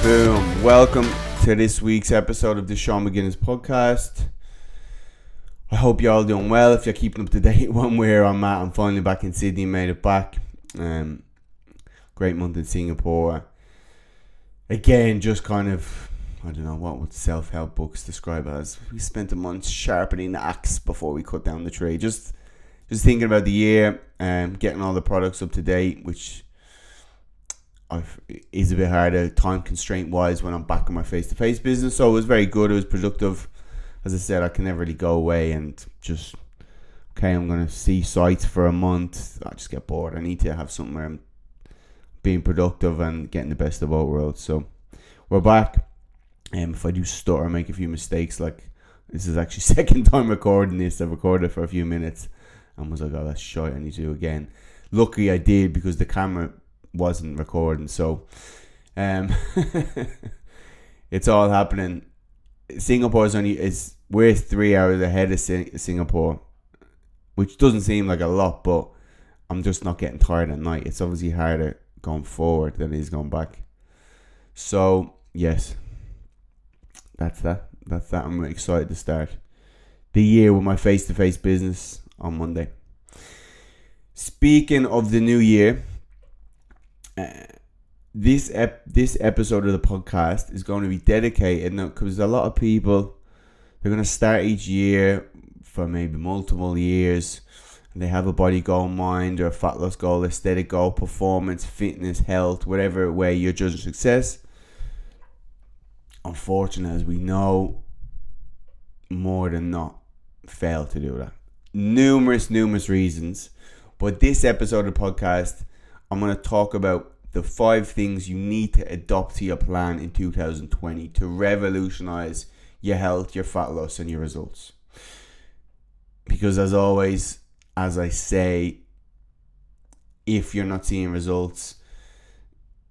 Boom. Welcome to this week's episode of the Sean McGuinness podcast. I hope you're all doing well. If you're keeping up to date one way or I'm at, I'm finally back in Sydney, made it back. Great month in Singapore. Again, just kind of, I don't know, what would self-help books describe as? We spent a month sharpening the axe before we cut down the tree. Just thinking about the year, getting all the products up to date, which is a bit harder time constraint wise when I'm back in my face-to-face business. So it was very good. It was productive. As I said, I can never really go away and just, okay, I'm going to see sites for a month. I just get bored. I need to have something where I'm being productive and getting the best of both worlds. So we're back. If I do stutter, make a few mistakes, like this is actually second time recording this. I've recorded for a few minutes and was like, oh, that's shite, I need to do it again. Luckily I did, because the camera wasn't recording, so it's all happening. Singapore we're 3 hours ahead of Singapore, which doesn't seem like a lot, but I'm just not getting tired at night. It's obviously harder going forward than it is going back. So yes, that's that. I'm excited to start the year with my face-to-face business on Monday. Speaking of the new year, this episode of the podcast is going to be dedicated now, because a lot of people, they're going to start each year for maybe multiple years, and they have a body goal in mind, or a fat loss goal, aesthetic goal, performance, fitness, health, whatever way you're judging success. Unfortunately, as we know, more than not fail to do that. Numerous reasons. But this episode of the podcast, I'm going to talk about the 5 things you need to adopt to your plan in 2020 to revolutionize your health, your fat loss, and your results. Because as always, as I say, if you're not seeing results,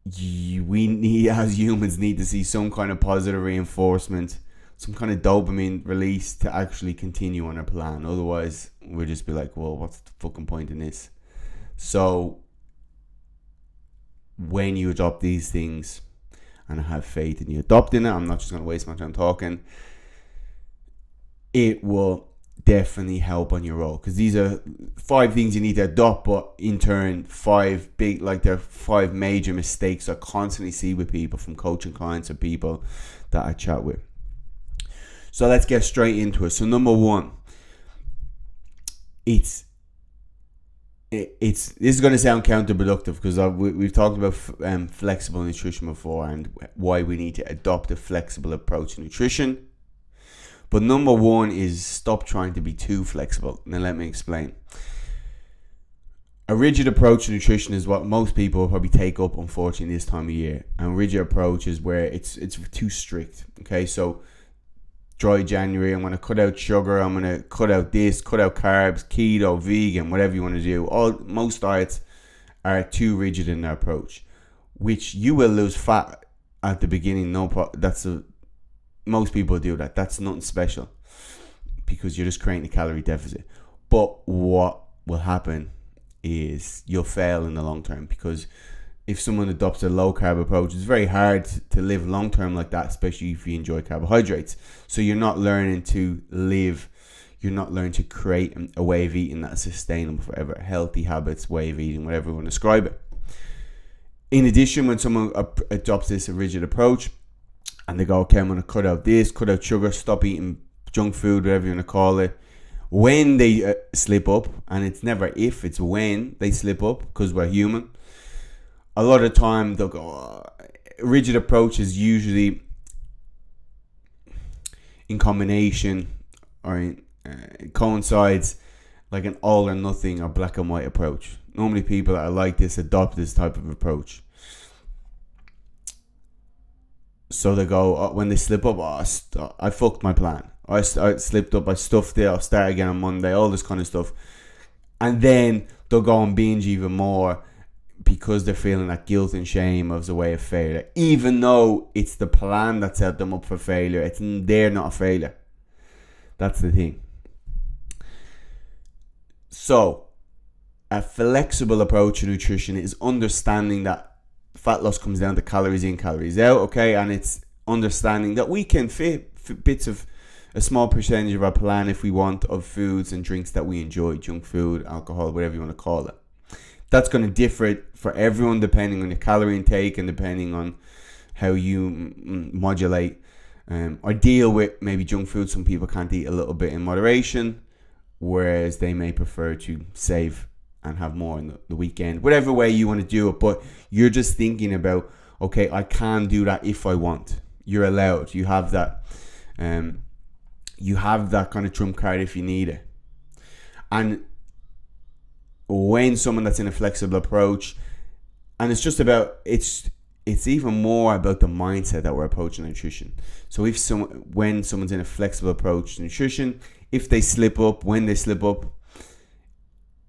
we need, as humans, need to see some kind of positive reinforcement, some kind of dopamine release to actually continue on our plan. Otherwise, we'll just be like, well, what's the fucking point in this? So when you adopt these things, and I have faith in you adopting it, I'm not just going to waste my time talking, it will definitely help on your role. Because these are 5 things you need to adopt, but in turn, 5 major mistakes I constantly see with people, from coaching clients or people that I chat with. So let's get straight into it. So number 1, this is going to sound counterproductive, because we've talked about flexible nutrition before and why we need to adopt a flexible approach to nutrition. But number 1 is stop trying to be too flexible. Now let me explain. A rigid approach to nutrition is what most people will probably take up, unfortunately, this time of year. And a rigid approach is where it's too strict. Okay, so dry January, I'm going to cut out sugar, I'm going to cut out this, cut out carbs, keto, vegan, whatever you want to do. Most diets are too rigid in their approach, which you will lose fat at the beginning. Most people do that. That's nothing special, because you're just creating a calorie deficit. But what will happen is you'll fail in the long term, because if someone adopts a low carb approach, it's very hard to live long term like that, especially if you enjoy carbohydrates. So you're not learning to live, you're not learning to create a way of eating that's sustainable forever. Healthy habits, way of eating, whatever you want to describe it. In addition, when someone adopts this rigid approach and they go, okay, I'm going to cut out this, cut out sugar, stop eating junk food, whatever you want to call it. When they slip up, and it's never if, it's when they slip up, because we're human, a lot of the time they'll go, rigid approach is usually in combination, or it coincides like an all or nothing or black and white approach. Normally people that are like this adopt this type of approach. So they go, when they slip up, I fucked my plan. I slipped up, I stuffed it, I'll start again on Monday, all this kind of stuff. And then they'll go and binge even more, because they're feeling that guilt and shame of the way of failure, even though it's the plan that set them up for failure. They're not a failure. That's the thing. So a flexible approach to nutrition is understanding that fat loss comes down to calories in, calories out, okay? And it's understanding that we can fit bits of a small percentage of our plan, if we want, of foods and drinks that we enjoy, junk food, alcohol, whatever you want to call it. That's going to differ for everyone depending on your calorie intake and depending on how you modulate or deal with maybe junk food. Some people can't eat a little bit in moderation, whereas they may prefer to save and have more in the weekend, whatever way you want to do it. But you're just thinking about, okay, I can do that if I want. You're allowed. You have that kind of trump card if you need it. And when someone that's in a flexible approach, and it's even more about the mindset that we're approaching nutrition. So when someone's in a flexible approach to nutrition, if they slip up, when they slip up,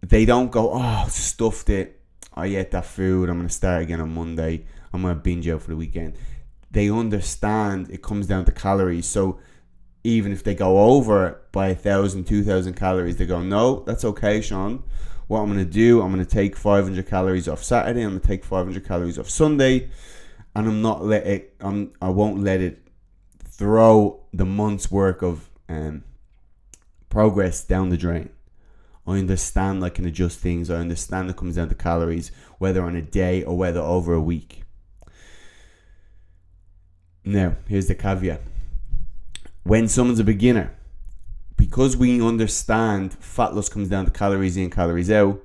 they don't go, oh, stuffed it, I ate that food, I'm going to start again on Monday, I'm going to binge out for the weekend. They understand it comes down to calories. So even if they go over by 1,000, 2,000 calories, they go, no, that's okay, Sean. What I'm going to do, I'm going to take 500 calories off Saturday, I'm going to take 500 calories off Sunday, and I won't let it throw the month's work of progress down the drain. I understand I can adjust things. I understand it comes down to calories, whether on a day or whether over a week. Now, here's the caveat. When someone's a beginner, because we understand fat loss comes down to calories in, calories out,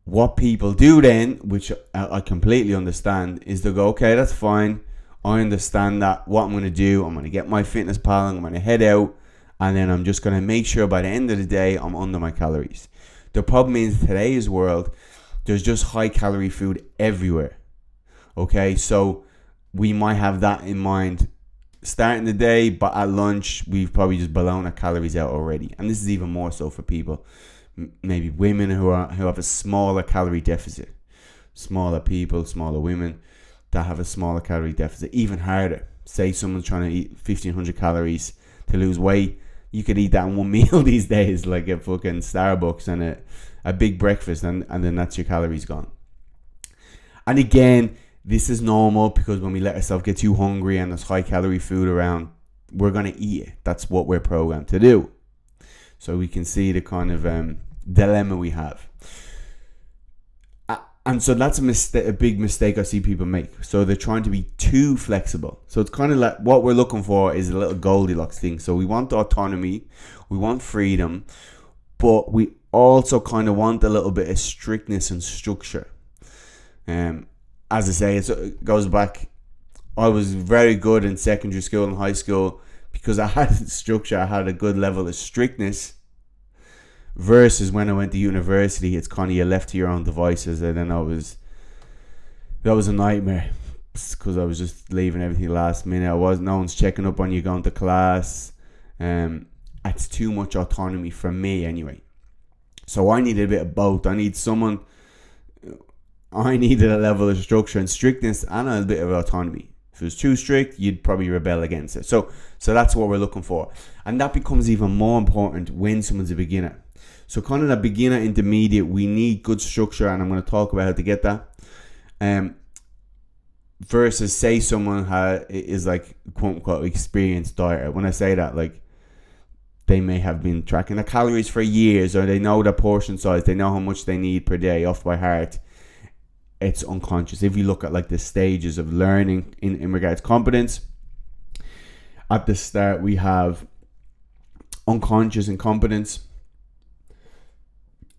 what people do then, which I completely understand, is they go, okay, that's fine. I understand that. What I'm going to do, I'm going to get my fitness pal, I'm going to head out, and then I'm just going to make sure by the end of the day I'm under my calories. The problem is, in today's world, there's just high calorie food everywhere. Okay, so we might have that in mind starting the day, but at lunch we've probably just blown our calories out already. And this is even more so for people, maybe women who have a smaller calorie deficit, smaller people, smaller women that have a smaller calorie deficit. Even harder, say someone's trying to eat 1,500 calories to lose weight, you could eat that in one meal these days, like a fucking Starbucks and a big breakfast, and then that's your calories gone. And again, this is normal, because when we let ourselves get too hungry and there's high calorie food around, we're going to eat it. That's what we're programmed to do. So we can see the kind of dilemma we have. And so that's a big mistake I see people make. So they're trying to be too flexible. So it's kind of like what we're looking for is a little Goldilocks thing. So we want autonomy, we want freedom, but we also kind of want a little bit of strictness and structure. As I say, it goes back. I was very good in secondary school and high school because I had structure. I had a good level of strictness. Versus when I went to university, it's kind of you're left to your own devices, and then that was a nightmare because I was just leaving everything last minute. No one's checking up on you going to class. It's too much autonomy for me anyway. So I needed a bit of both. I needed a level of structure and strictness and a bit of autonomy. If it was too strict, you'd probably rebel against it. So that's what we're looking for. And that becomes even more important when someone's a beginner. So kind of that beginner, intermediate, we need good structure, and I'm going to talk about how to get that. Versus say someone is like quote unquote experienced dieter. When I say that, like they may have been tracking their calories for years, or they know their portion size, they know how much they need per day off by heart. It's unconscious. If you look at like the stages of learning in regards to competence, at the start we have unconscious incompetence.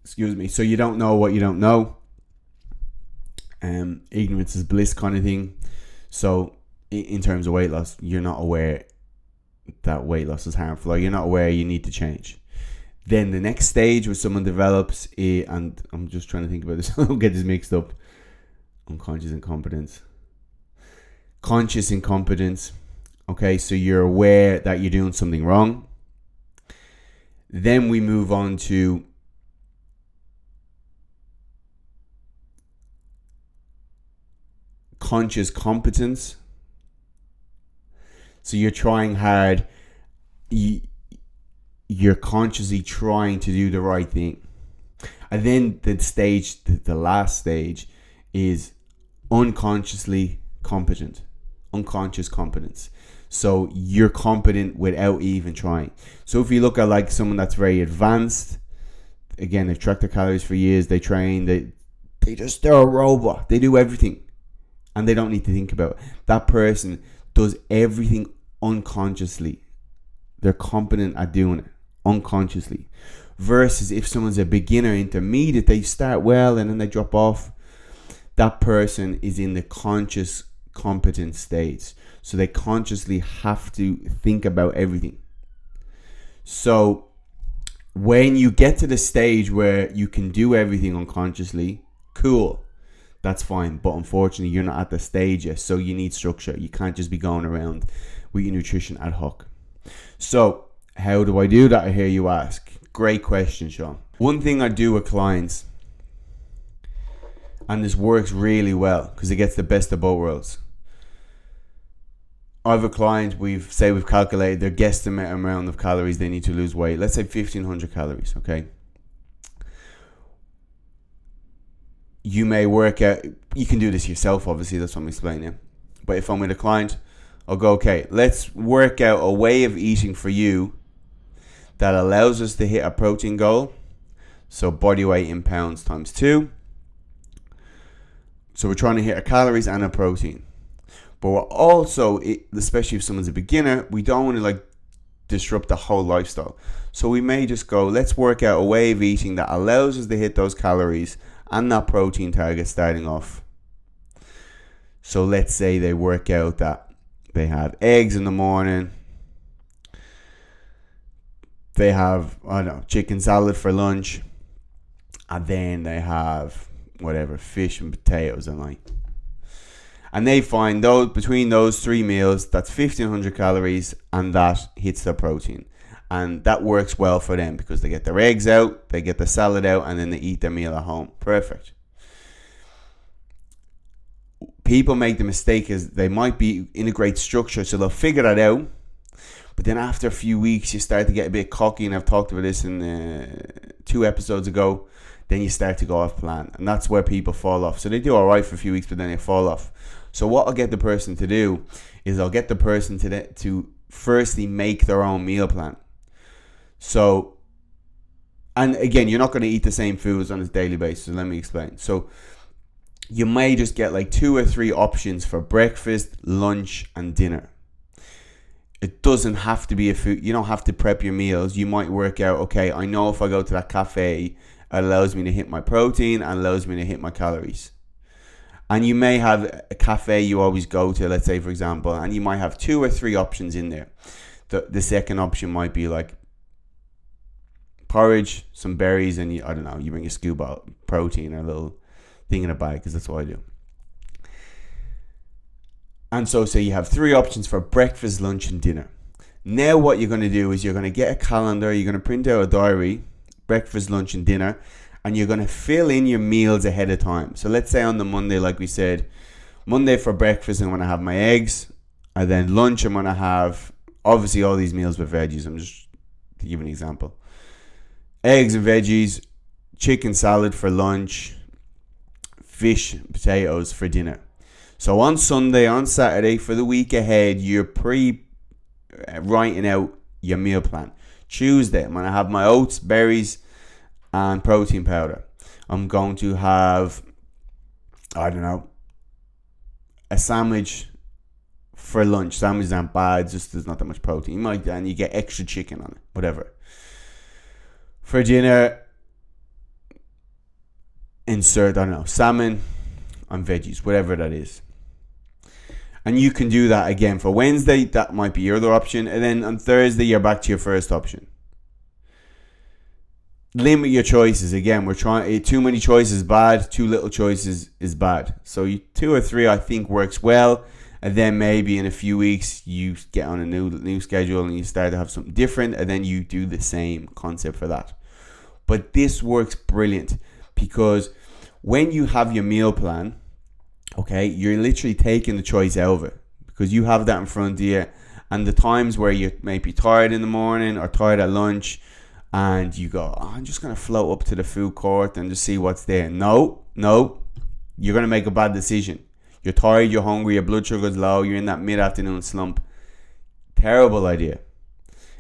Excuse me. So you don't know what you don't know. Ignorance is bliss kind of thing. So in terms of weight loss, you're not aware that weight loss is harmful, or you're not aware you need to change. Then the next stage where someone develops and I'm just trying to think about this, I don't get this mixed up. Unconscious incompetence. Conscious incompetence. Okay, so you're aware that you're doing something wrong. Then we move on to conscious competence. So you're trying hard. You're consciously trying to do the right thing. And then the last stage is unconsciously competent. Unconscious competence. So you're competent without even trying. So if you look at like someone that's very advanced, again, they've tracked their calories for years, they train, they're a robot. They do everything and they don't need to think about it. That person does everything unconsciously. They're competent at doing it unconsciously. Versus if someone's a beginner, intermediate, they start well and then they drop off. That person is in the conscious competent stage. So they consciously have to think about everything. So when you get to the stage where you can do everything unconsciously, cool, that's fine. But unfortunately, you're not at the stage yet. So you need structure. You can't just be going around with your nutrition ad hoc. So how do I do that, I hear you ask? Great question, Sean. One thing I do with clients, and this works really well because it gets the best of both worlds. I have a client, we've calculated their guesstimate amount of calories they need to lose weight. Let's say 1,500 calories, okay? You may work out, you can do this yourself, obviously, that's what I'm explaining. But if I'm with a client, I'll go, okay, let's work out a way of eating for you that allows us to hit a protein goal. So body weight in pounds times 2. So we're trying to hit our calories and a protein. But we're also, especially if someone's a beginner, we don't want to like disrupt the whole lifestyle. So we may just go, let's work out a way of eating that allows us to hit those calories and that protein target starting off. So let's say they work out that they have eggs in the morning. They have, chicken salad for lunch. And then they have, fish and potatoes at night. And they find between those 3 meals, that's 1,500 calories, and that hits their protein. And that works well for them because they get their eggs out, they get the salad out, and then they eat their meal at home. Perfect. People make the mistake is they might be in a great structure, so they'll figure that out. But then after a few weeks, you start to get a bit cocky, and I've talked about this in 2 episodes ago. Then you start to go off plan, and that's where people fall off. So they do all right for a few weeks, but then they fall off. So what I'll get the person to do is I'll get the person to firstly make their own meal plan. So, and again, you're not going to eat the same foods on a daily basis. So let me explain. So you may just get like 2 or 3 options for breakfast, lunch, and dinner. It doesn't have to be a food. You don't have to prep your meals. You might work out, okay, I know if I go to that cafe, it allows me to hit my protein and allows me to hit my calories. And you may have a cafe you always go to, let's say, for example, and you might have 2 or 3 options in there. The second option might be like porridge, some berries, and you bring a scoop of protein or a little thing in a bag, because that's what I do. And so say you have 3 options for breakfast, lunch, and dinner. Now what you're going to do is you're going to get a calendar, you're going to print out a diary, breakfast, lunch, and dinner, and you're going to fill in your meals ahead of time. So let's say on the Monday, like we said, Monday for breakfast, I'm going to have my eggs. And then lunch, I'm going to have, obviously, all these meals with veggies. I'm just to give an example. Eggs and veggies, chicken salad for lunch, fish and potatoes for dinner. So on Sunday, on Saturday, for the week ahead, you're writing out your meal plan. Tuesday, I'm going to have my oats, berries, and protein powder. I'm going to have, a sandwich for lunch. Sandwiches aren't bad, just there's not that much protein. And you get extra chicken on it, whatever. For dinner, insert, salmon and veggies, whatever that is. And you can do that again for Wednesday. That might be your other option. And then on Thursday, you're back to your first option. Limit your choices. Again, we're trying, too many choices is bad. Too little choices is bad. So 2 or 3, I think, works well. And then maybe in a few weeks, you get on a new schedule and you start to have something different. And then you do the same concept for that. But this works brilliant because when you have your meal plan, okay, you're literally taking the choice out of it because you have that in front of you. And the times where you may be tired in the morning or tired at lunch and you go, I'm just going to float up to the food court and just see what's there. No, you're going to make a bad decision You're tired, you're hungry, your blood sugar's low, you're in that mid-afternoon slump. Terrible idea.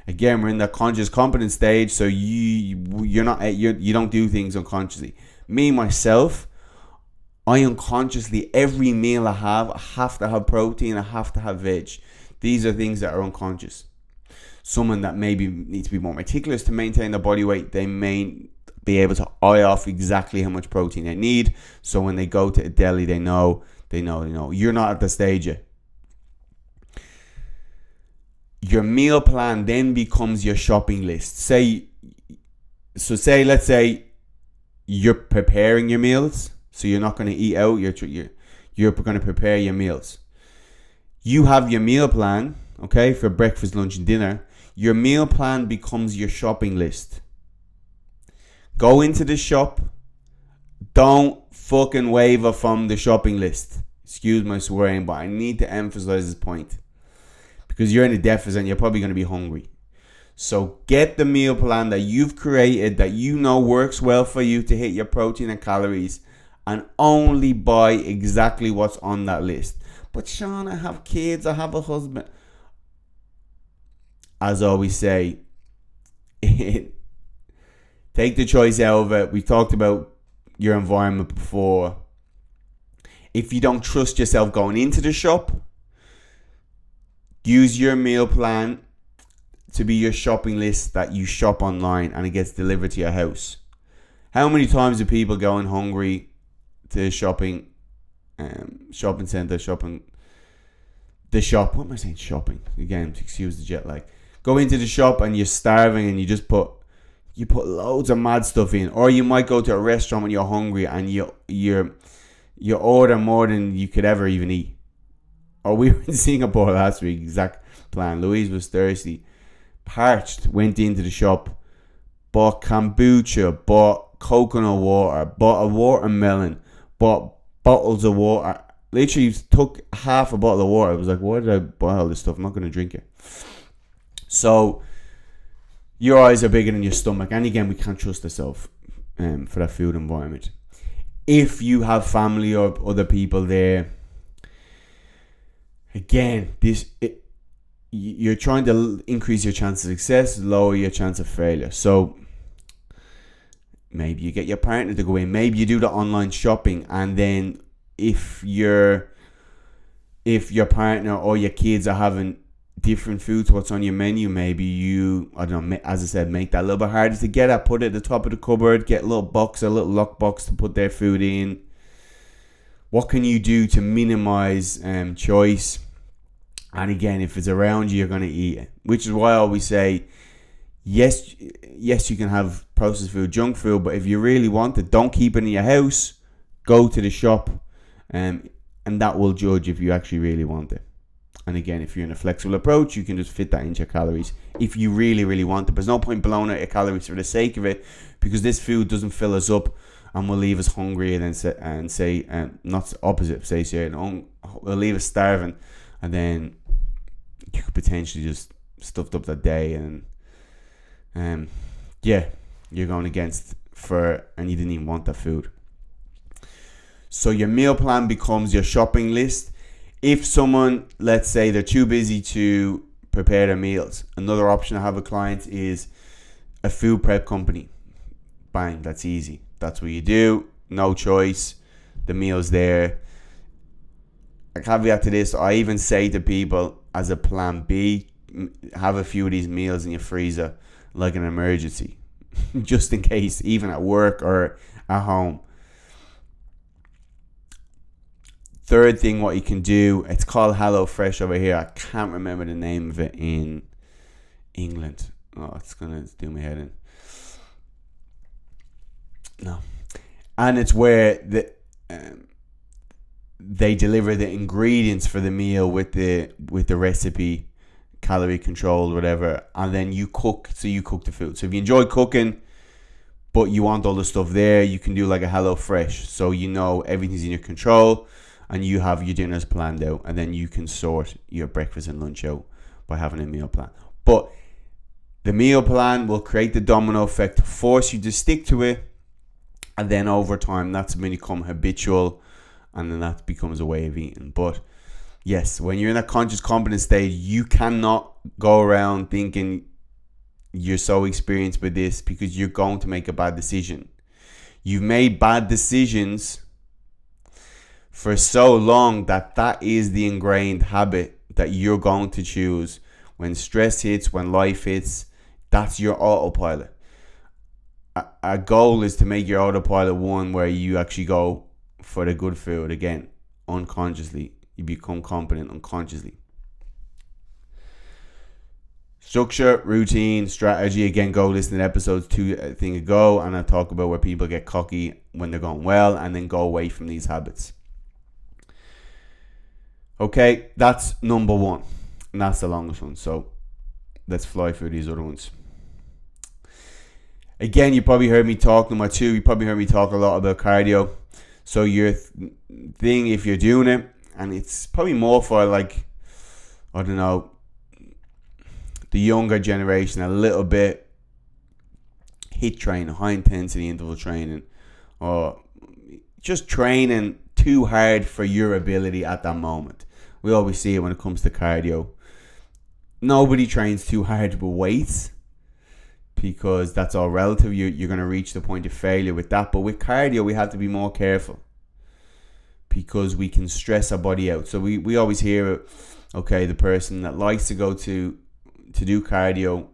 Again, we're in that conscious competence stage, so you don't do things unconsciously. Me, myself, I unconsciously, every meal I have to have protein, I have to have veg. These are things that are unconscious. Someone that maybe needs to be more meticulous to maintain their body weight, they may be able to eye off exactly how much protein they need. So when they go to a deli, they know. You're not at the stage yet. Your meal plan then becomes your shopping list. Let's say you're preparing your meals, so you're not going to eat out. You're going to prepare your meals. You have your meal plan, okay, for breakfast, lunch, and dinner. Your meal plan becomes your shopping list. Go into the shop. Don't fucking waver from the shopping list. Excuse my swearing, but I need to emphasize this point. Because you're in a deficit and you're probably going to be hungry. So get the meal plan that you've created, that you know works well for you to hit your protein and calories, and only buy exactly what's on that list. But Sean, I have kids, I have a husband. As I always say, take the choice out of it. We talked about your environment before. If you don't trust yourself going into the shop, use your meal plan to be your shopping list that you shop online and it gets delivered to your house. How many times do people go in hungry to shopping centre, the shop? What am I saying? Shopping again. Excuse the jet lag. Go into the shop and you're starving and you put loads of mad stuff in, or you might go to a restaurant when you're hungry and you order more than you could ever even eat. Or we were in Singapore last week, exact plan. Louise was thirsty, parched, went into the shop, bought kombucha, bought coconut water, bought a watermelon, bought bottles of water. Literally took half a bottle of water. I was like, why did I buy all this stuff? I'm not going to drink it. So your eyes are bigger than your stomach. And again, we can't trust ourselves for that food environment. If you have family or other people there, again, you're trying to increase your chance of success, lower your chance of failure. So maybe you get your partner to go in. Maybe you do the online shopping, and then if your partner or your kids are having different foods, what's on your menu, maybe you, I don't know, as I said, make that a little bit harder to get at. Put it at the top of the cupboard. Get a little lock box to put their food in. What can you do to minimize choice? And again, if it's around you, you're going to eat it. Which is why I always say, yes, you can have processed food, junk food, but if you really want it, don't keep it in your house. Go to the shop, and that will judge if you actually really want it. And again, if you're in a flexible approach, you can just fit that into your calories if you really, really want it. There's no point blowing out your calories for the sake of it, because this food doesn't fill us up and will leave us hungry and then not opposite, will leave us starving, and then you could potentially just stuffed up that day, and you're going against and you didn't even want that food. So your meal plan becomes your shopping list. If someone, let's say they're too busy to prepare their meals, another option I have with clients is a food prep company. Bang, that's easy. That's what you do. No choice. The meal's there. A caveat to this, I even say to people as a plan B, have a few of these meals in your freezer like an emergency. Just in case, even at work or at home. Third thing, what you can do, it's called HelloFresh over here. I can't remember the name of it in England. Oh, it's going to do my head in. No. And it's where they deliver the ingredients for the meal with the recipe, calorie control, whatever, and then you cook. So you cook the food. So if you enjoy cooking, but you want all the stuff there, you can do like a HelloFresh. So you know everything's in your control, and you have your dinners planned out, and then you can sort your breakfast and lunch out by having a meal plan. But the meal plan will create the domino effect, force you to stick to it, and then over time that's going to become habitual, and then that becomes a way of eating. But yes, when you're in that conscious competent state, you cannot go around thinking you're so experienced with this, because you're going to make a bad decision. You've made bad decisions for so long that is the ingrained habit that you're going to choose. When stress hits, when life hits, that's your autopilot. A goal is to make your autopilot one where you actually go for the good food again, unconsciously. You become competent unconsciously. Structure, routine, strategy. Again, go listen to episodes 2 I think ago, and I talk about where people get cocky when they're going well and then go away from these habits. Okay, that's number 1, and that's the longest one. So let's fly through these other ones. Again, you probably heard me talk, number 2, you probably heard me talk a lot about cardio. So your thing, if you're doing it, and it's probably more for like, I don't know, the younger generation, a little bit HIIT training, high intensity interval training, or just training too hard for your ability at that moment. We always see it when it comes to cardio. Nobody trains too hard with weights, because that's all relative. You're going to reach the point of failure with that. But with cardio, we have to be more careful, because we can stress our body out. So we always hear, okay, the person that likes to go to do cardio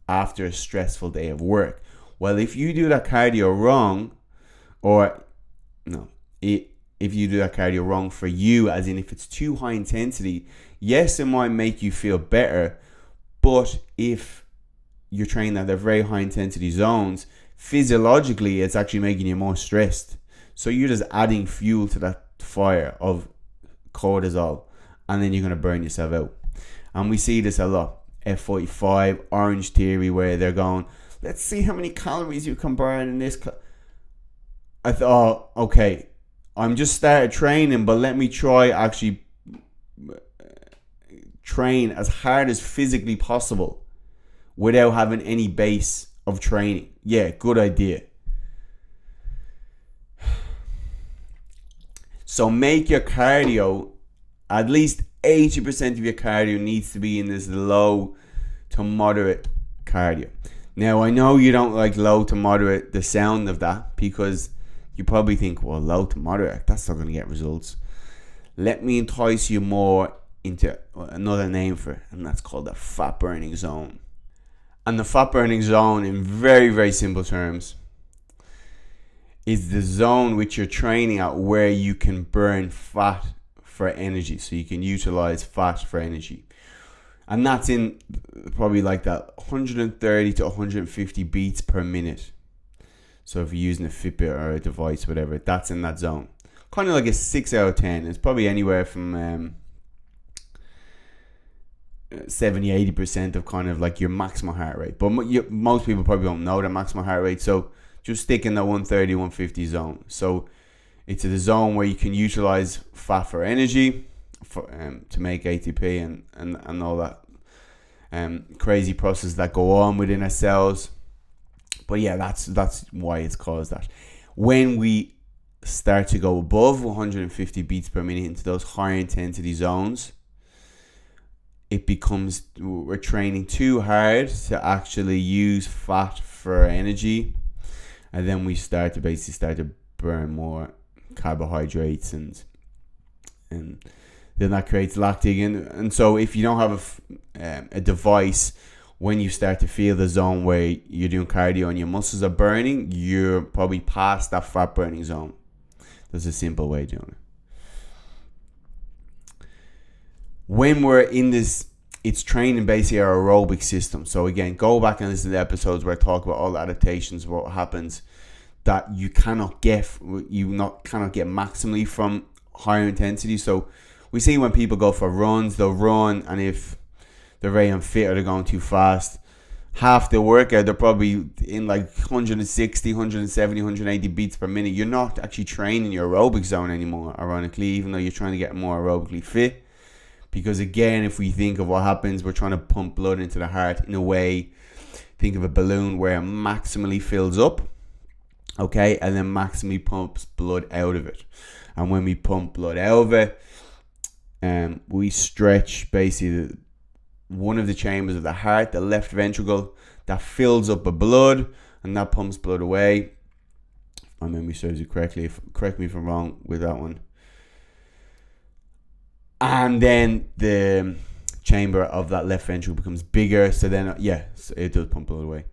after a stressful day of work. Well, if you do that cardio wrong, or no, if you do that cardio wrong for you, as in if it's too high intensity, yes, it might make you feel better, but if you're training at the very high intensity zones, physiologically it's actually making you more stressed. So you're just adding fuel to that fire of cortisol, and then you're going to burn yourself out. And we see this a lot. F45, Orange Theory, where they're going, let's see how many calories you can burn in this. I thought, okay, I'm just started training, but let me try actually train as hard as physically possible without having any base of training. Yeah, good idea. So make your cardio, at least 80% of your cardio needs to be in this low to moderate cardio. Now, I know you don't like low to moderate, the sound of that, because you probably think, well, low to moderate, that's not going to get results. Let me entice you more into another name for it, and that's called the fat burning zone. And the fat burning zone, in very, very simple terms, is the zone which you're training at where you can burn fat for energy. So you can utilize fat for energy. And that's in probably like that 130 to 150 beats per minute. So if you're using a Fitbit or a device, whatever, that's in that zone. Kind of like a 6 out of 10. It's probably anywhere from 70-80% of kind of like your maximum heart rate. But most people probably don't know their maximum heart rate. So just stick in that 130, 150 zone. So it's a zone where you can utilize fat for energy, to make ATP and all that crazy process that go on within our cells. But yeah, that's why it's caused that. When we start to go above 150 beats per minute into those higher intensity zones, it becomes, we're training too hard to actually use fat for energy, and then we start to burn more carbohydrates, and then that creates lactic, and so if you don't have a device, when you start to feel the zone where you're doing cardio and your muscles are burning, you're probably past that fat burning zone. That's a simple way of doing it. When we're in this, it's training basically our aerobic system. So again, go back and listen to the episodes where I talk about all the adaptations, what happens that you cannot get maximally from higher intensity. So we see when people go for runs, they'll run, and if they're very unfit or they're going too fast, half the workout they're probably in like 160, 170, 180 beats per minute. You're not actually training your aerobic zone anymore, ironically, even though you're trying to get more aerobically fit. Because again, if we think of what happens, we're trying to pump blood into the heart in a way. Think of a balloon where it maximally fills up. okay, and then maximally pumps blood out of it. And when we pump blood out of it, we stretch basically one of the chambers of the heart, the left ventricle, that fills up with blood, and that pumps blood away. If my memory serves you correctly, correct me if I'm wrong with that one. And then the chamber of that left ventricle becomes bigger, so then so it does pump blood away.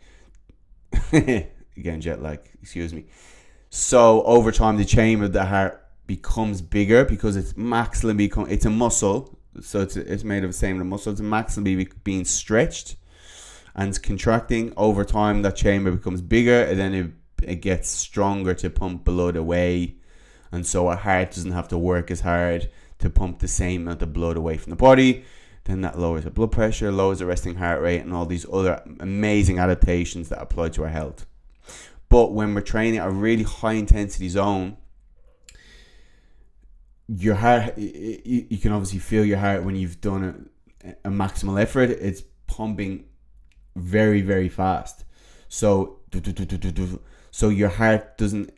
Again, jet lag, excuse me. So over time, the chamber of the heart becomes bigger because it's maximally it's a muscle, so it's made of the same muscle. It's maximally being stretched and it's contracting. Over time, that chamber becomes bigger, and then it gets stronger to pump blood away, and so our heart doesn't have to work as hard to pump the same amount of blood away from the body. Then that lowers the blood pressure, lowers the resting heart rate, and all these other amazing adaptations that apply to our health. But when we're training at a really high intensity zone, your heart, you can obviously feel your heart when you've done a maximal effort. It's pumping very, very fast. So your heart doesn't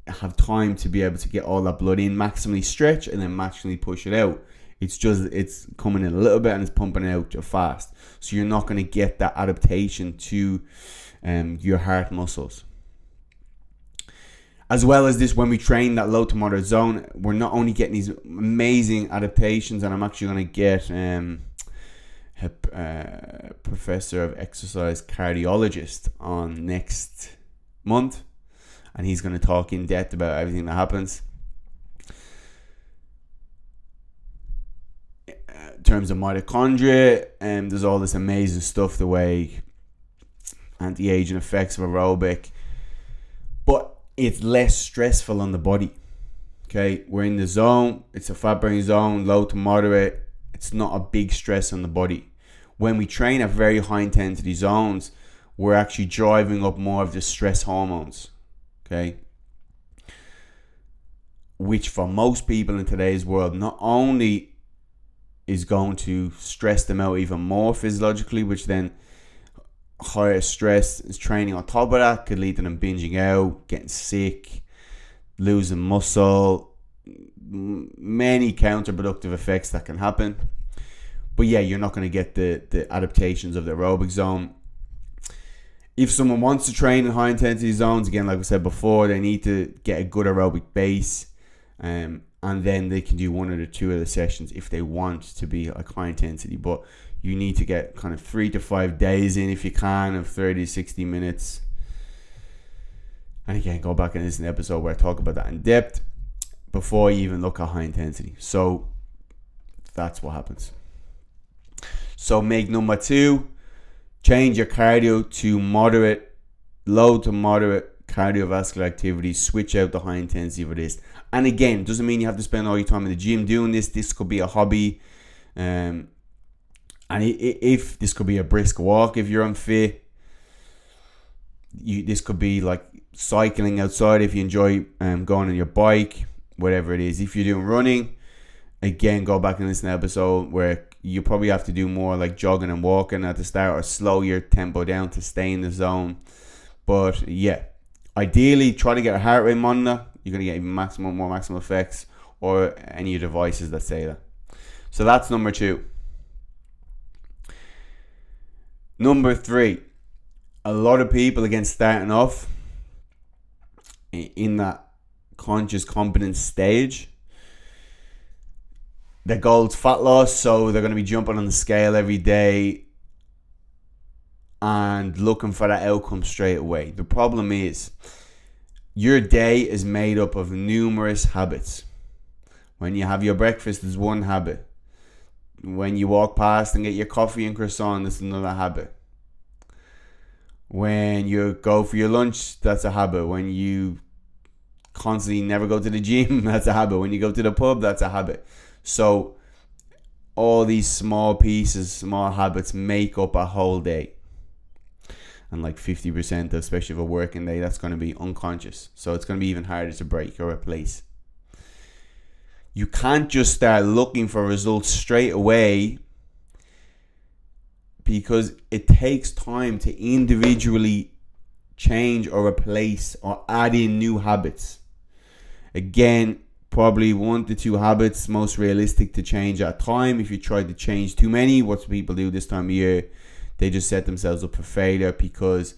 have time to be able to get all that blood in, maximally stretch, and then maximally push it out. It's coming in a little bit and it's pumping it out fast. So you're not going to get that adaptation to your heart muscles. As well as this, when we train that low to moderate zone, we're not only getting these amazing adaptations, and I'm actually going to get a professor of exercise cardiologist on next month, and he's going to talk in depth about everything that happens in terms of mitochondria. And there's all this amazing stuff, the way anti-aging effects of aerobic, but it's less stressful on the body. Okay, we're in the zone, it's a fat burning zone, low to moderate. It's not a big stress on the body. When we train at very high intensity zones, we're actually driving up more of the stress hormones. Okay, which for most people in today's world not only is going to stress them out even more physiologically, which then higher stress is training on top of that could lead to them binging out, getting sick, losing muscle, many counterproductive effects that can happen. But yeah, you're not going to get the adaptations of the aerobic zone. If someone wants to train in high intensity zones, again, like we said before, they need to get a good aerobic base, and then they can do one or the two of the sessions if they want to be like high intensity. But you need to get kind of 3 to 5 days in, if you can, of 30 to 60 minutes. And again, go back and listen to the episode where I talk about that in depth before you even look at high intensity. So that's what happens. So make number 2, change your cardio to moderate, low to moderate cardiovascular activity. Switch out the high intensity for this. And again, doesn't mean you have to spend all your time in the gym doing this. This could be a hobby. And if this could be a brisk walk if you're unfit. This could be like cycling outside if you enjoy going on your bike, whatever it is. If you're doing running, again, go back and listen to the episode where you probably have to do more like jogging and walking at the start, or slow your tempo down to stay in the zone. But yeah, ideally try to get a heart rate monitor. You're going to get even more maximum effects, or any of your devices that say that. So that's number 2. Number 3, a lot of people, again, starting off in that conscious competence stage, their goal is fat loss, so they're going to be jumping on the scale every day and looking for that outcome straight away. The problem is, your day is made up of numerous habits. When you have your breakfast, there's one habit. When you walk past and get your coffee and croissant, that's another habit. When you go for your lunch, that's a habit. When you constantly never go to the gym, that's a habit. When you go to the pub, that's a habit. So all these small pieces, small habits make up a whole day. And like 50%, especially of a working day, that's going to be unconscious. So it's going to be even harder to break or replace. You can't just start looking for results straight away, because it takes time to individually change or replace or add in new habits. Again, probably 1 to 2 habits most realistic to change at a time. If you try to change too many, what people do this time of year, they just set themselves up for failure, because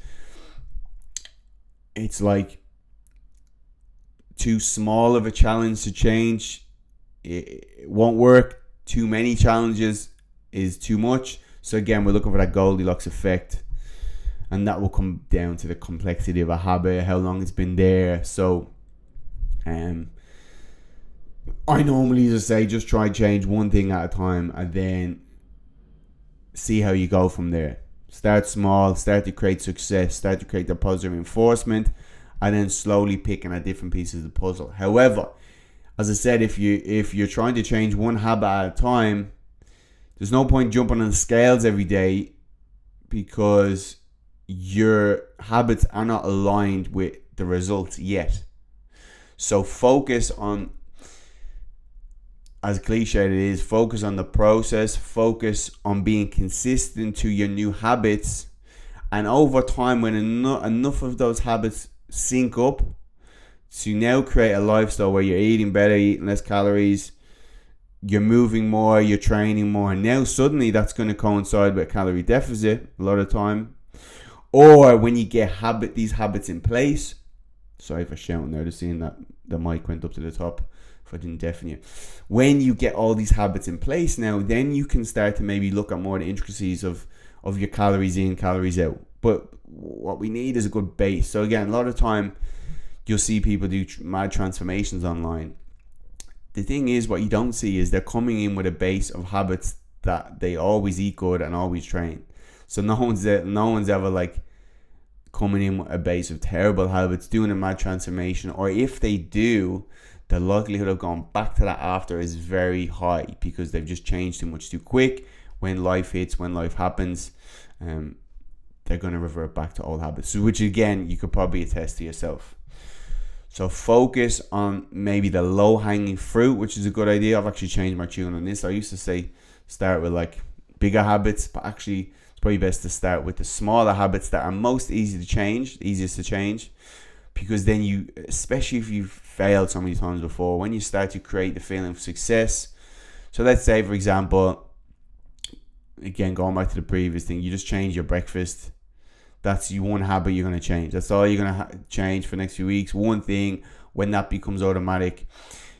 it's like too small of a challenge to change. It won't work. Too many challenges is too much. So again, we're looking for that Goldilocks effect, and that will come down to the complexity of a habit, how long it's been there. So I normally just say, just try change one thing at a time, and then see how you go from there. Start small, start to create success, start to create the positive reinforcement, and then slowly picking at different pieces of the puzzle. However, as I said, if you're trying to change one habit at a time, there's no point jumping on the scales every day, because your habits are not aligned with the results yet. So focus on, as cliche it is, focus on the process, focus on being consistent to your new habits, and over time, when enough of those habits sync up to now create a lifestyle where you're eating better, eating less calories, you're moving more, you're training more, and now suddenly that's going to coincide with a calorie deficit a lot of time. Or when you get these habits in place, sorry for shouting there, just seeing that the mic went up to the top if I didn't deafen you. When you get all these habits in place now, then you can start to maybe look at more the intricacies of your calories in, calories out. But what we need is a good base. So again, a lot of time you'll see people do mad transformations online. The thing is, what you don't see is they're coming in with a base of habits that they always eat good and always train. So no one's ever like coming in with a base of terrible habits, doing a mad transformation. Or if they do, the likelihood of going back to that after is very high, because they've just changed too much too quick. When life hits, when life happens, they're going to revert back to old habits, which again, you could probably attest to yourself. So focus on maybe the low-hanging fruit, which is a good idea. I've actually changed my tune on this. I used to say start with like bigger habits, but actually it's probably best to start with the smaller habits that are easiest to change, because then you, especially if you've failed so many times before, when you start to create the feeling of success. So let's say, for example, again, going back to the previous thing, you just change your breakfast. That's one habit you're going to change. That's all you're going to change for the next few weeks. One thing, when that becomes automatic,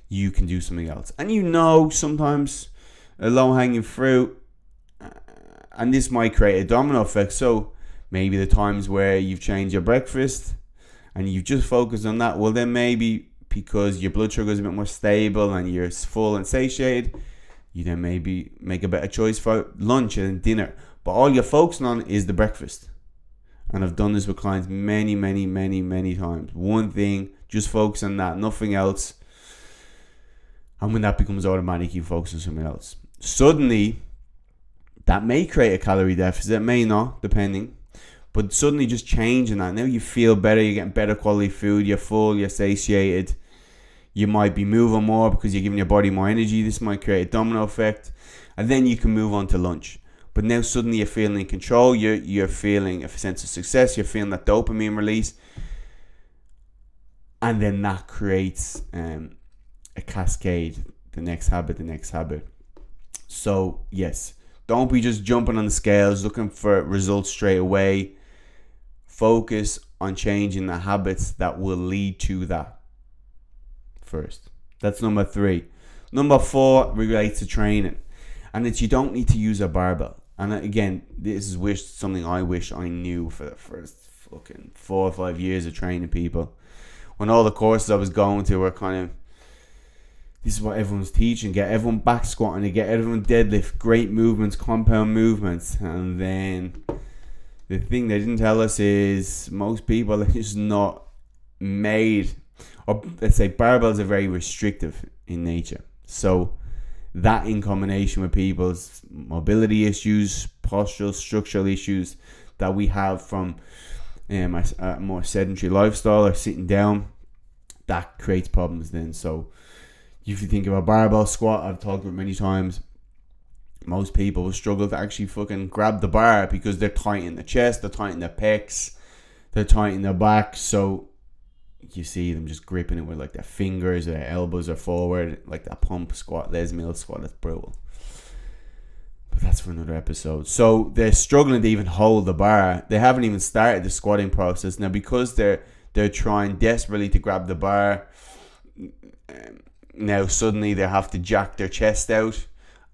you can do something else. And sometimes a low-hanging fruit, and this might create a domino effect. So maybe the times where you've changed your breakfast and you've just focused on that, well then maybe because your blood sugar is a bit more stable and you're full and satiated, you then maybe make a better choice for lunch and dinner. But all you're focusing on is the breakfast. And I've done this with clients many, many, many, many times. One thing, just focus on that, nothing else. And when that becomes automatic, you focus on something else. Suddenly, that may create a calorie deficit, may not, depending. But suddenly just changing that. Now you feel better, you're getting better quality food, you're full, you're satiated. You might be moving more because you're giving your body more energy. This might create a domino effect. And then you can move on to lunch. But now suddenly you're feeling in control, you're feeling a sense of success, you're feeling that dopamine release. And then that creates a cascade, the next habit. So yes, don't be just jumping on the scales, looking for results straight away. Focus on changing the habits that will lead to that first. That's number 3. Number 4 relates to training. And it's, you don't need to use a barbell. And again, this is something I wish I knew for the first fucking 4 or 5 years of training people. When all the courses I was going to were kind of, this is what everyone's teaching. Get everyone back squatting, to get everyone deadlift, great movements, compound movements. And then the thing they didn't tell us is most people are just not made, or let's say barbells are very restrictive in nature. So that in combination with people's mobility issues, postural, structural issues that we have from a more sedentary lifestyle or sitting down, that creates problems then. So if you think of a barbell squat, I've talked about many times, most people will struggle to actually fucking grab the bar because they're tight in the chest, they're tight in the pecs, They're tightening their back, so you see them just gripping it with like their fingers, their elbows are forward, like that pump squat, Les Mills squat. That's brutal. But that's for another episode. So they're struggling to even hold the bar. They haven't even started the squatting process now because they're trying desperately to grab the bar. Now suddenly they have to jack their chest out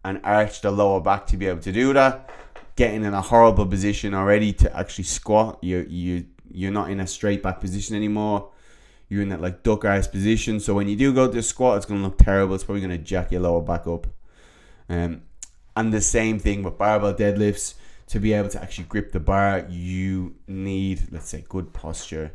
and arch the lower back to be able to do that. Getting in a horrible position already to actually squat. You're not in a straight back position anymore. You're in that like duck arse position. So when you do go to squat, it's going to look terrible. It's probably going to jack your lower back up. And the same thing with barbell deadlifts. To be able to actually grip the bar, you need, let's say, good posture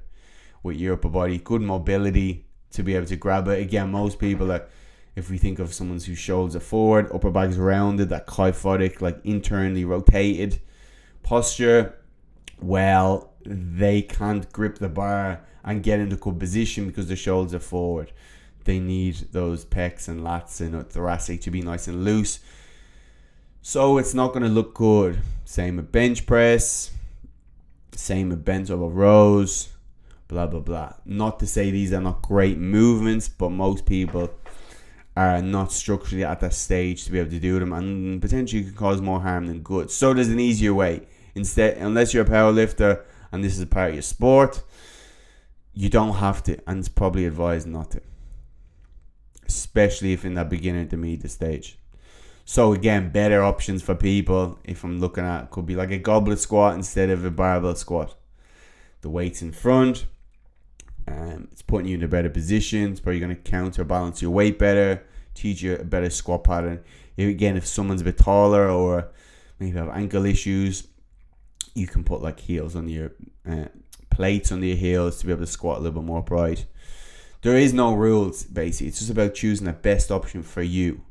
with your upper body, good mobility to be able to grab it. Again, most people are, if we think of someone whose shoulders are forward, upper back's rounded, that kyphotic, like internally rotated posture, well, they can't grip the bar and get into good position because their shoulders are forward. They need those pecs and lats and thoracic to be nice and loose. So it's not going to look good. Same with bench press. Same with bent over rows. Blah, blah, blah. Not to say these are not great movements, but most people are not structurally at that stage to be able to do them, and potentially can cause more harm than good. So there's an easier way. Instead, unless you're a power lifter and this is a part of your sport, you don't have to, and it's probably advised not to. Especially if in that beginner intermediate stage. So again, better options for people, if I'm looking at, could be like a goblet squat instead of a barbell squat. The weight's in front. It's putting you in a better position. It's probably going to counterbalance your weight better, teach you a better squat pattern. If someone's a bit taller or maybe have ankle issues, you can put like heels on your plates under your heels to be able to squat a little bit more upright. There is no rules, basically. It's just about choosing the best option for you.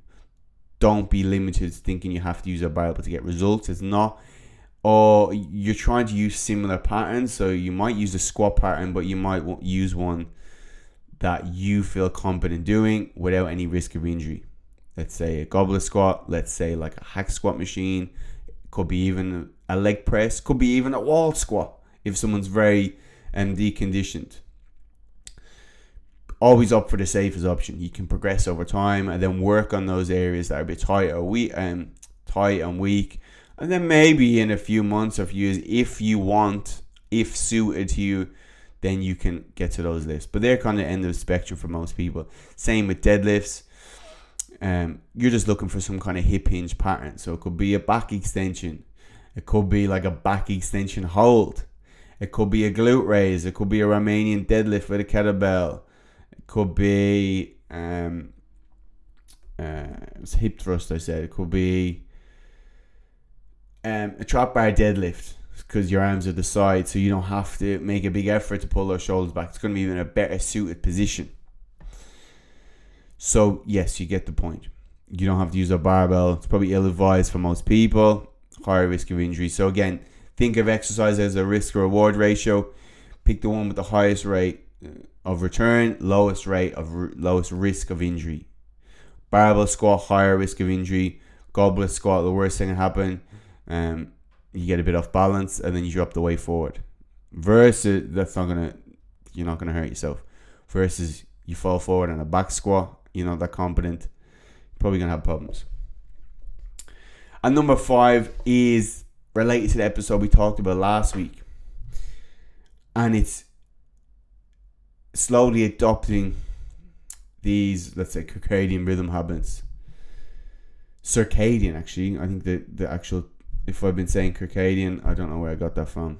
Don't be limited to thinking you have to use a barbell to get results. It's not. Or you're trying to use similar patterns, so you might use a squat pattern, but you might use one that you feel confident doing without any risk of injury. Let's say a goblet squat, let's say like a hack squat machine, could be even a leg press, could be even a wall squat if someone's very deconditioned. Always up for the safest option. You can progress over time and then work on those areas that are a bit tight and weak. And then maybe in a few months or few years, if suited to you, then you can get to those lifts. But they're kind of end of the spectrum for most people. Same with deadlifts. You're just looking for some kind of hip hinge pattern. So it could be a back extension. It could be like a back extension hold. It could be a glute raise. It could be a Romanian deadlift with a kettlebell. It could be it's hip thrust, I said. It could be a trap bar deadlift because your arms are the side, so you don't have to make a big effort to pull those shoulders back. It's going to be in a better suited position. So yes, you get the point. You don't have to use a barbell. It's probably ill-advised for most people. Higher risk of injury. So again, think of exercise as a risk-reward ratio. Pick the one with the highest rate of return, lowest risk of injury. Barbell squat, higher risk of injury. Goblet squat, the worst thing that can happen. You get a bit off balance and then you drop the weight forward. Versus, you're not gonna hurt yourself. Versus, you fall forward on a back squat, you're not that competent, you're probably gonna have problems. And number 5 is related to the episode we talked about last week, and it's slowly adopting these, let's say, circadian rhythm habits. Circadian, actually, I think the actual, if I've been saying circadian, I don't know where I got that from.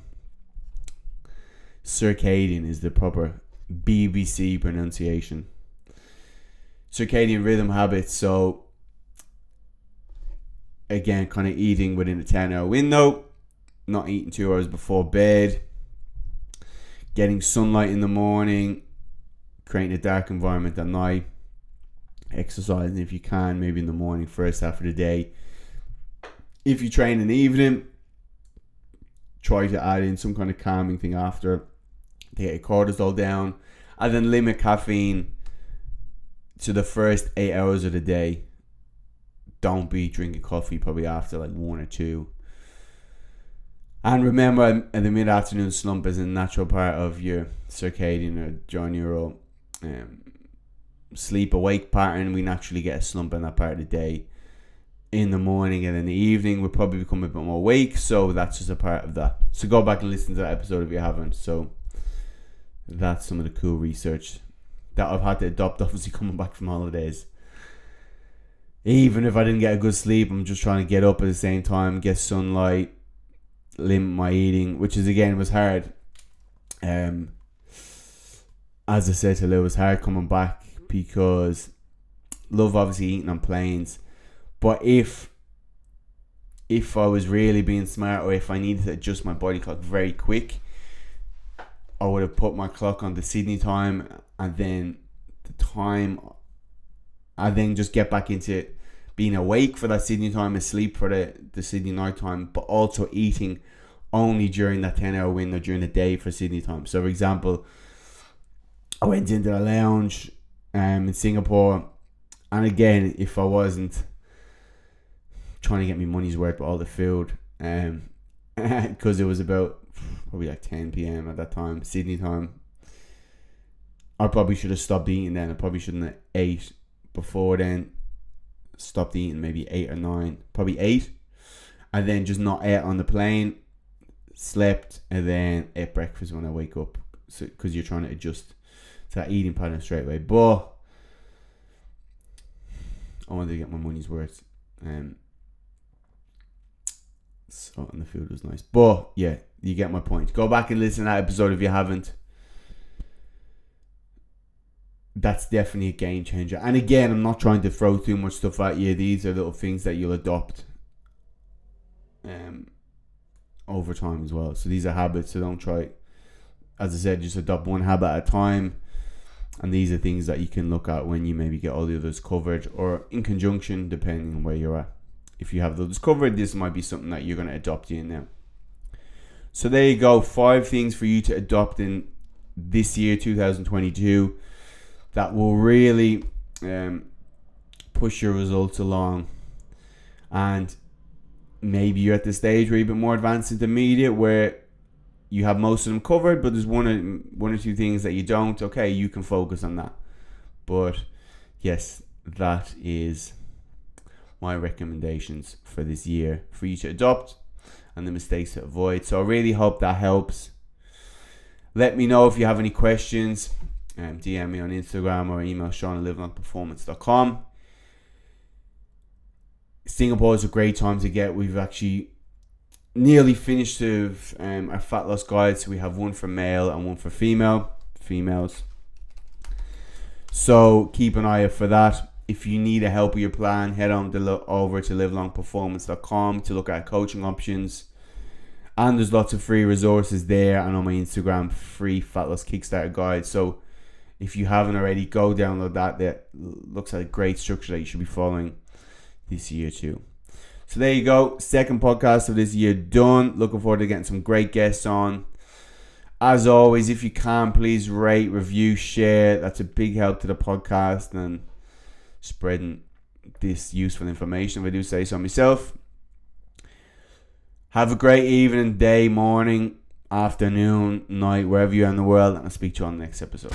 Circadian is the proper BBC pronunciation. Circadian rhythm habits. So again, kind of eating within a 10-hour window, not eating 2 hours before bed, getting sunlight in the morning, creating a dark environment at night, exercising if you can, maybe in the morning, first half of the day. If you train in the evening, try to add in some kind of calming thing after to get your cortisol down, and then limit caffeine to the first 8 hours of the day. Don't be drinking coffee probably after like 1 or 2. And remember, the mid-afternoon slump is a natural part of your circadian or diurnal sleep-awake pattern. We naturally get a slump in that part of the day. In the morning and in the evening, we'll probably become a bit more awake. So that's just a part of that. So go back and listen to that episode if you haven't. So that's some of the cool research that I've had to adopt, obviously, coming back from holidays. Even if I didn't get a good sleep, I'm just trying to get up at the same time, get sunlight, limit my eating, which is, again, was hard. As I said to Lou, it was hard coming back because love obviously eating on planes. But if I was really being smart, or if I needed to adjust my body clock very quick, I would have put my clock on the Sydney time, and then just get back into being awake for that Sydney time and sleep for the Sydney night time, but also eating only during that 10-hour window during the day for Sydney time. So, for example, I went into the lounge in Singapore, and again, if I wasn't trying to get me money's worth with all the food, because it was about probably like 10 p.m. at that time, Sydney time, I probably should have stopped eating then. I probably shouldn't have ate before then. Stopped eating maybe 8 or 9, probably 8, and then just not ate on the plane, slept, and then ate breakfast when I wake up. So because you're trying to adjust to that eating pattern straight away. But I wanted to get my money's worth. So, and the food was nice. But yeah, you get my point. Go back and listen to that episode if you haven't. That's definitely a game changer. And again, I'm not trying to throw too much stuff at you. These are little things that you'll adopt over time as well. So these are habits. So don't try, as I said, just adopt one habit at a time. And these are things that you can look at when you maybe get all the others covered, or in conjunction, depending on where you're at. If you have those covered, this might be something that you're going to adopt in now. So there you go. 5 things for you to adopt in this year, 2022, that will really push your results along. And maybe you're at the stage where you're a bit more advanced intermediate, where you have most of them covered, but there's one or two things that you don't. Okay, you can focus on that. But yes, that is my recommendations for this year for you to adopt and the mistakes to avoid. So I really hope that helps. Let me know if you have any questions. DM me on Instagram or email Sean@livelongperformance.com. Singapore is a great time to get. We've actually nearly finished our fat loss guide. So we have one for male and one for females. So keep an eye out for that. If you need a help with your plan, head on over to livelongperformance.com to look at coaching options. And there's lots of free resources there. And on my Instagram, free fat loss Kickstarter guide. So if you haven't already, go download that. That looks like a great structure that you should be following this year too. So there you go. Second podcast of this year done. Looking forward to getting some great guests on. As always, if you can, please rate, review, share. That's a big help to the podcast and spreading this useful information, if I do say so myself. Have a great evening, day, morning, afternoon, night, wherever you are in the world, and I'll speak to you on the next episode.